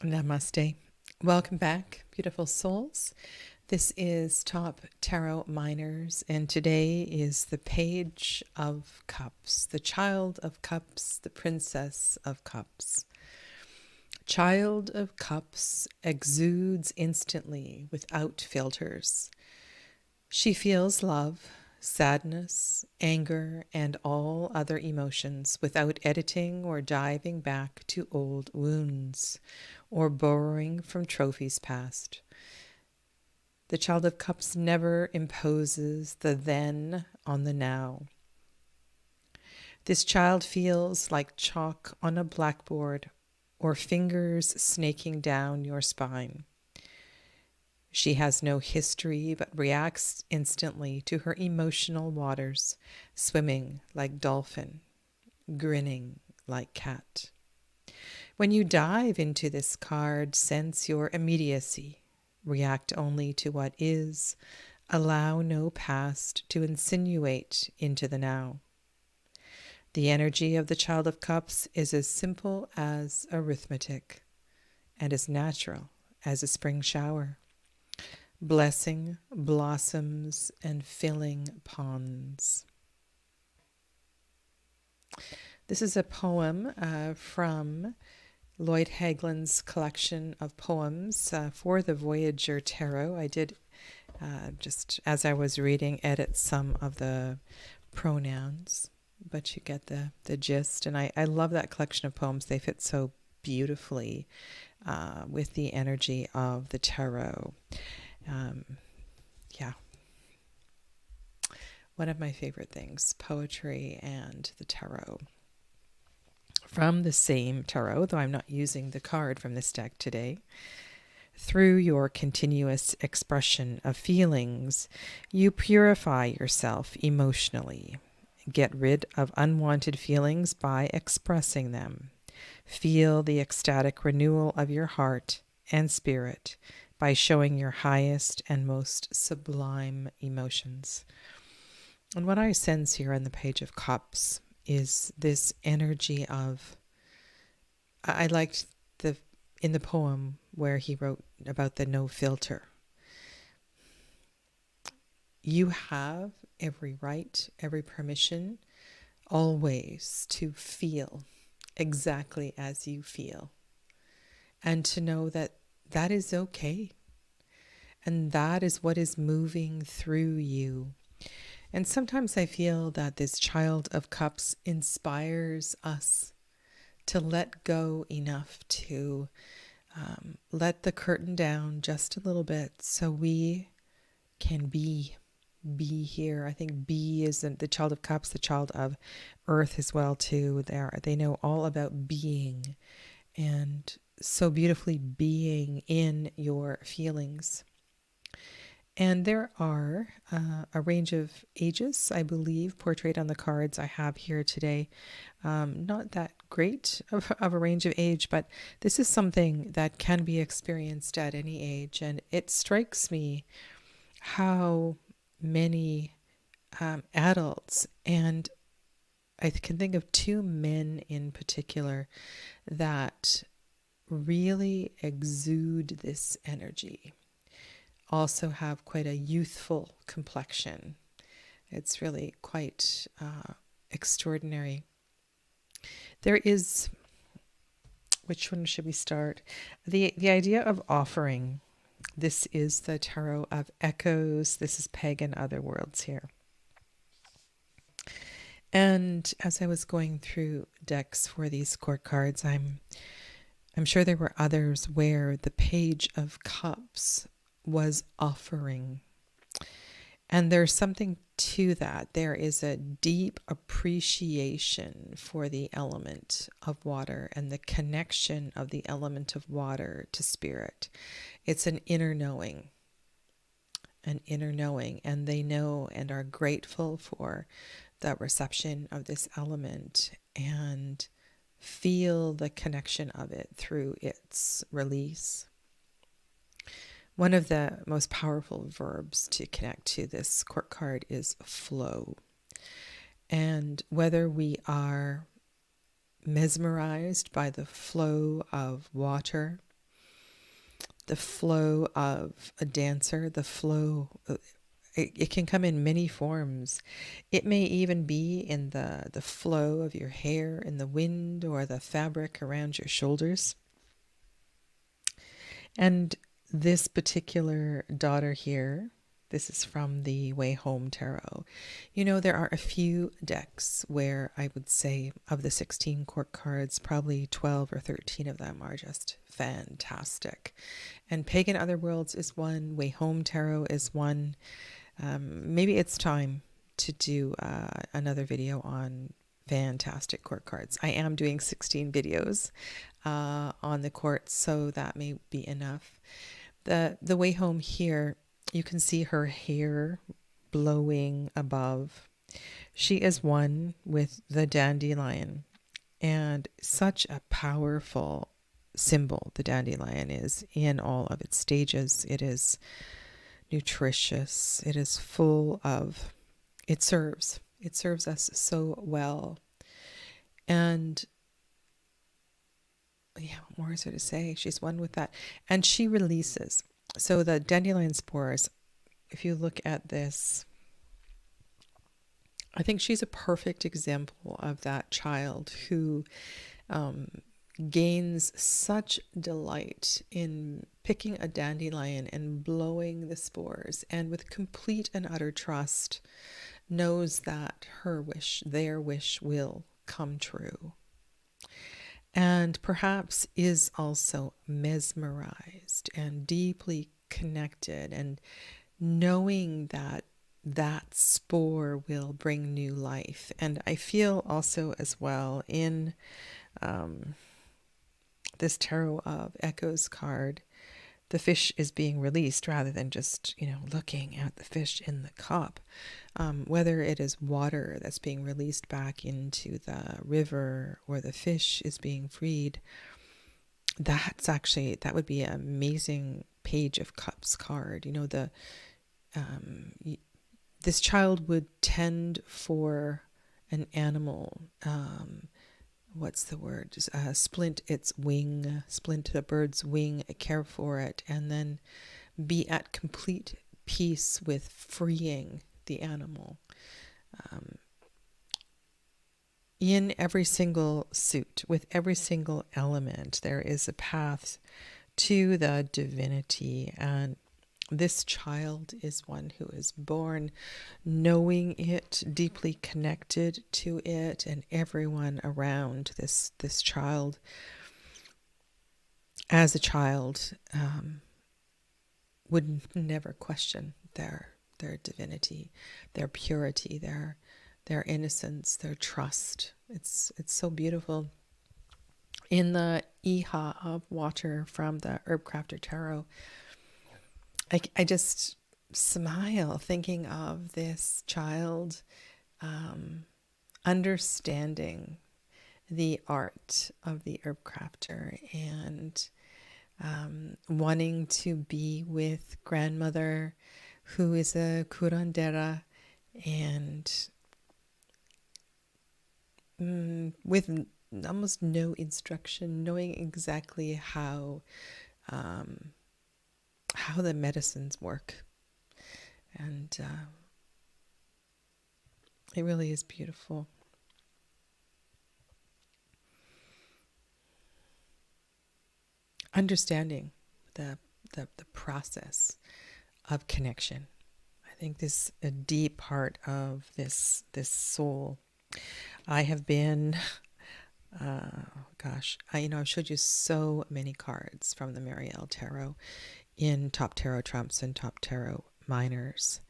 Namaste. Welcome back, beautiful souls. This is Top Tarot Minors, and today is the Page of Cups, the Child of Cups, the Princess of Cups. Child of Cups exudes instantly without filters. She feels love, sadness, anger, and all other emotions without editing or diving back to old wounds or borrowing from trophies past. The Child of Cups never imposes the then on the now. This child feels like chalk on a blackboard or fingers snaking down your spine. She has no history but reacts instantly to her emotional waters, swimming like dolphin, grinning like cat. When you dive into this card, sense your immediacy. React only to what is. Allow no past to insinuate into the now. The energy of the Child of Cups is as simple as arithmetic and as natural as a spring shower. Blessing blossoms and filling ponds. This is a poem from Lloyd Haglin's collection of poems for the Voyager Tarot. I did, just as I was reading, edit some of the pronouns, but you get the gist. And I love that collection of poems. They fit so beautifully with the energy of the tarot. Yeah. One of my favorite things, poetry and the tarot. From the same tarot, though I'm not using the card from this deck today, through your continuous expression of feelings, you purify yourself emotionally. Get rid of unwanted feelings by expressing them. Feel the ecstatic renewal of your heart and spirit by showing your highest and most sublime emotions. And what I sense here on the Page of Cups is this energy of, I liked in the poem where he wrote about the no filter. You have every right, every permission, always to feel exactly as you feel. And to know that that is okay. And that is what is moving through you. And sometimes I feel that this Child of Cups inspires us to let go enough to let the curtain down just a little bit so we can be here. I think be is the Child of Cups, the child of earth as well too. They know all about being and so beautifully being in your feelings. And there are a range of ages, I believe, portrayed on the cards I have here today. Not that great of a range of age, but this is something that can be experienced at any age. And it strikes me how many adults, and I can think of two men in particular, that really exude this energy. Also have quite a youthful complexion. It's really quite extraordinary. There is, which one should we start? The idea of offering. This is the Tarot of Echoes. This is Pagan Otherworlds here. And as I was going through decks for these court cards, I'm sure there were others where the Page of Cups was offering. And there's something to that. There is a deep appreciation for the element of water and the connection of the element of water to spirit. It's an inner knowing, and they know and are grateful for the reception of this element and feel the connection of it through its release. One of the most powerful verbs to connect to this court card is flow. And whether we are mesmerized by the flow of water the flow of a dancer, the flow. It can come in many forms. It may even be in the flow of your hair in the wind or the fabric around your shoulders. And this particular daughter here, this is from the Way Home Tarot. You know, there are a few decks where I would say of the 16 court cards, probably 12 or 13 of them are just fantastic. And Pagan Otherworlds is one, Way Home Tarot is one. Maybe it's time to do another video on fantastic court cards. I am doing 16 videos on the courts, so that may be enough. The Way Home here, you can see her hair blowing above. She is one with the dandelion, and such a powerful symbol the dandelion is in all of its stages. It is nutritious. It is full of, it serves us so well. And yeah, what more is there to say? She's one with that. And she releases. So the dandelion spores, if you look at this, I think she's a perfect example of that child who gains such delight in picking a dandelion and blowing the spores, and with complete and utter trust knows that her wish, their wish, will come true. And perhaps is also mesmerized and deeply connected, and knowing that that spore will bring new life. And I feel also as well in this Tarot of Echoes card, the fish is being released rather than just, looking at the fish in the cup. Whether it is water that's being released back into the river or the fish is being freed, that would be an amazing Page of Cups card. This child would tend for an animal, what's the word? Splint a bird's wing, care for it, and then be at complete peace with freeing the animal. In every single suit, with every single element, there is a path to the divinity, and this child is one who is born knowing it, deeply connected to it, and everyone around this child. As a child, would never question their divinity, their purity, their innocence, their trust. It's so beautiful. In the Iha of Water from the Herb Crafter Tarot, I just smile thinking of this child understanding the art of the herb crafter and wanting to be with grandmother, who is a curandera, and with almost no instruction, knowing exactly how the medicines work. And it really is beautiful. Understanding the process of connection. I think this a deep part of this soul. I have been I've showed you so many cards from the Marielle Tarot in Top Tarot Trumps and Top Tarot Minors.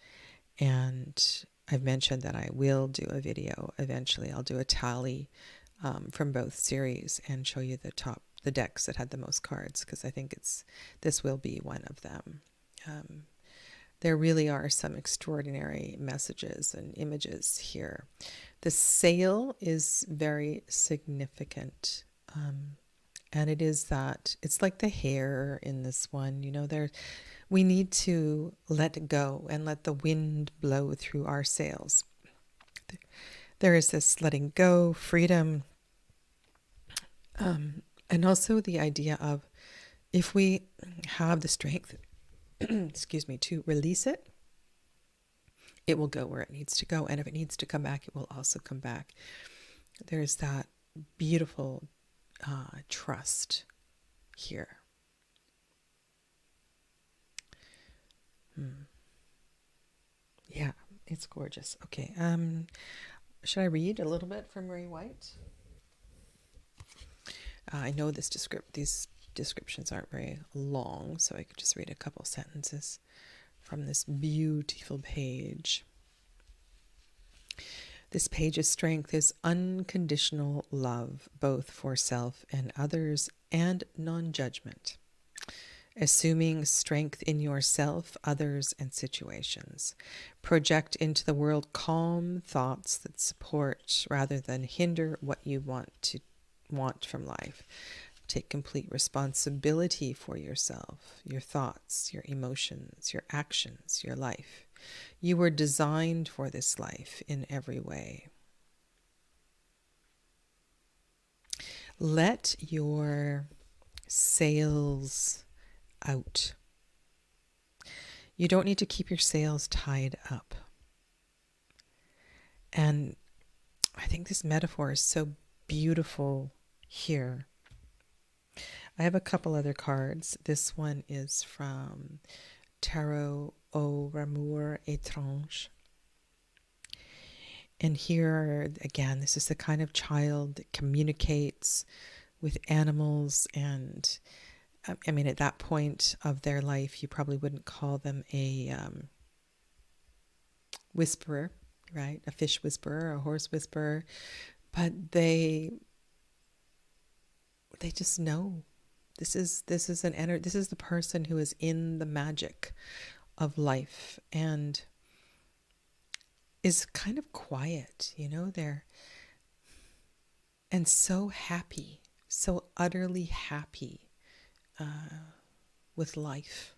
And I've mentioned that I will do a video eventually. I'll do a tally from both series and show you the decks that had the most cards, because I think this will be one of them. There really are some extraordinary messages and images here. The sail is very significant. And it is that it's like the hair in this one, we need to let go and let the wind blow through our sails. There is this letting go, freedom, and also the idea of if we have the strength, excuse me, to release it, it will go where it needs to go. And if it needs to come back, it will also come back. There's that beautiful trust here. Yeah, it's gorgeous. Okay, should I read a little bit from Ray White? I know these descriptions aren't very long, so I could just read a couple sentences from this beautiful page. This page's strength is unconditional love, both for self and others, and non-judgment. Assuming strength in yourself, others, and situations. Project into the world calm thoughts that support rather than hinder what you want from life. Take complete responsibility for yourself, your thoughts, your emotions, your actions, your life. You were designed for this life in every way. Let your sails out. You don't need to keep your sails tied up. And I think this metaphor is so beautiful here. I have a couple other cards. This one is from Tarot au Amour Étrange. And here, again, this is the kind of child that communicates with animals. And I mean, at that point of their life, you probably wouldn't call them a whisperer, right? A fish whisperer, a horse whisperer. But they just know. This is the person who is in the magic of life and is kind of quiet, and so happy, so utterly happy with life.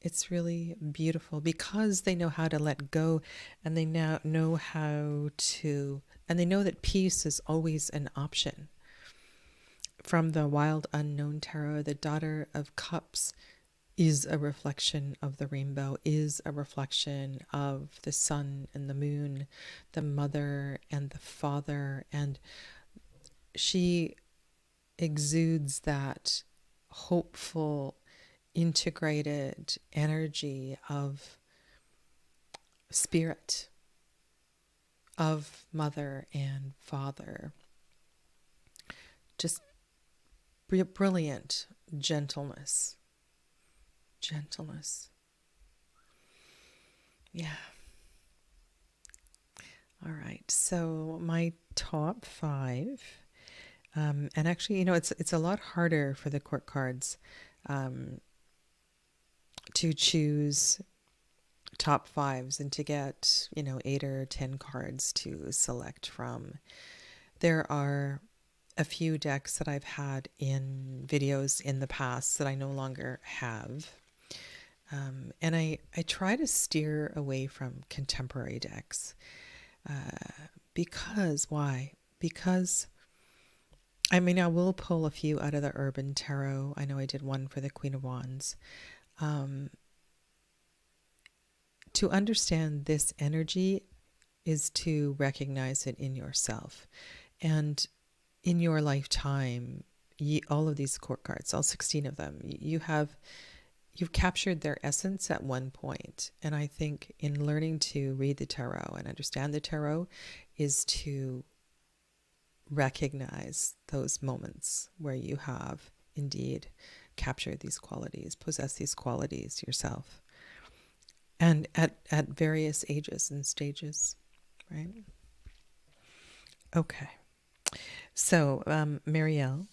It's really beautiful because they know how to let go, and they now know and they know that peace is always an option. From the Wild Unknown Tarot, the Daughter of Cups is a reflection of the rainbow, is a reflection of the sun and the moon, the mother and the father, and she exudes that hopeful, integrated energy of spirit, of mother and father. Just brilliant gentleness. Yeah. All right. So my top 5, and actually, it's a lot harder for the court cards to choose top 5s and to get 8 or 10 cards to select from. There are a few decks that I've had in videos in the past that I no longer have. And I try to steer away from contemporary decks. Why? Because, I will pull a few out of the Urban Tarot. I know I did one for the Queen of Wands. To understand this energy is to recognize it in yourself. And in your lifetime, all of these court cards, all 16 of them, you've captured their essence at one point. And I think in learning to read the tarot and understand the tarot is to recognize those moments where you have indeed captured these qualities, possess these qualities yourself. And at various ages and stages, right? Okay. So, Marielle.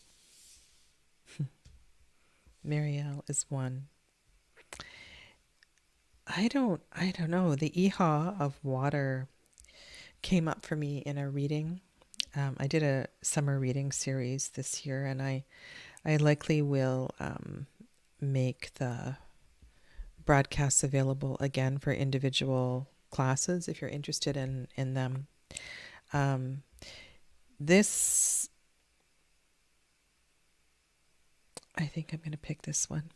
Marielle is one. I don't know. The Iha of water came up for me in a reading. I did a summer reading series this year, and I likely will make the broadcasts available again for individual classes if you're interested in them. This, I think I'm going to pick this one.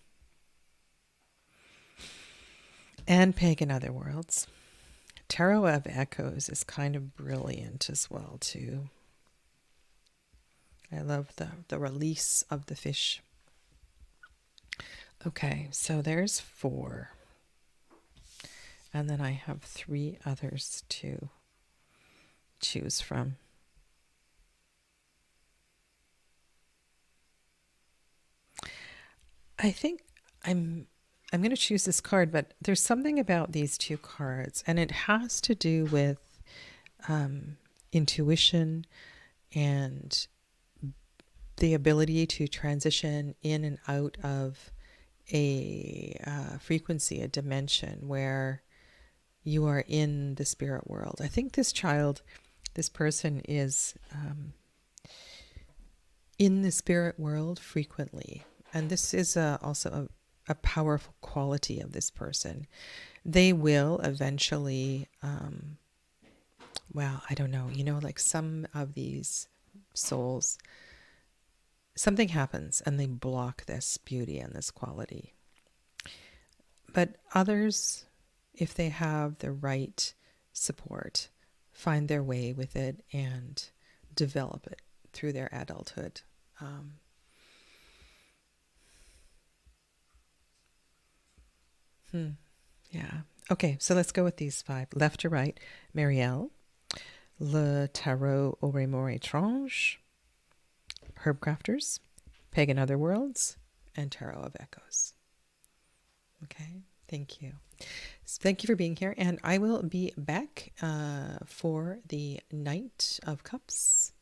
And Pagan Other Worlds. Tarot of Echoes is kind of brilliant as well, too. I love the release of the fish. Okay, so there's 4. And then I have 3 others to choose from. I think I'm going to choose this card, but there's something about these 2 cards, and it has to do with intuition and the ability to transition in and out of a frequency, a dimension where you are in the spirit world. I think this person is in the spirit world frequently. And this is also a powerful quality of this person. They will eventually, well, I don't know, like some of these souls, something happens and they block this beauty and this quality. But others, if they have the right support, find their way with it and develop it through their adulthood. Yeah. Okay, so let's go with these 5. Left to right, Marielle, Le Tarot au Remords Étrange, Herb Crafters, Pagan Other Worlds, and Tarot of Echoes. Okay, thank you. So thank you for being here, and I will be back for the Knight of Cups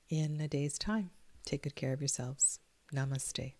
in a day's time. Take good care of yourselves. Namaste.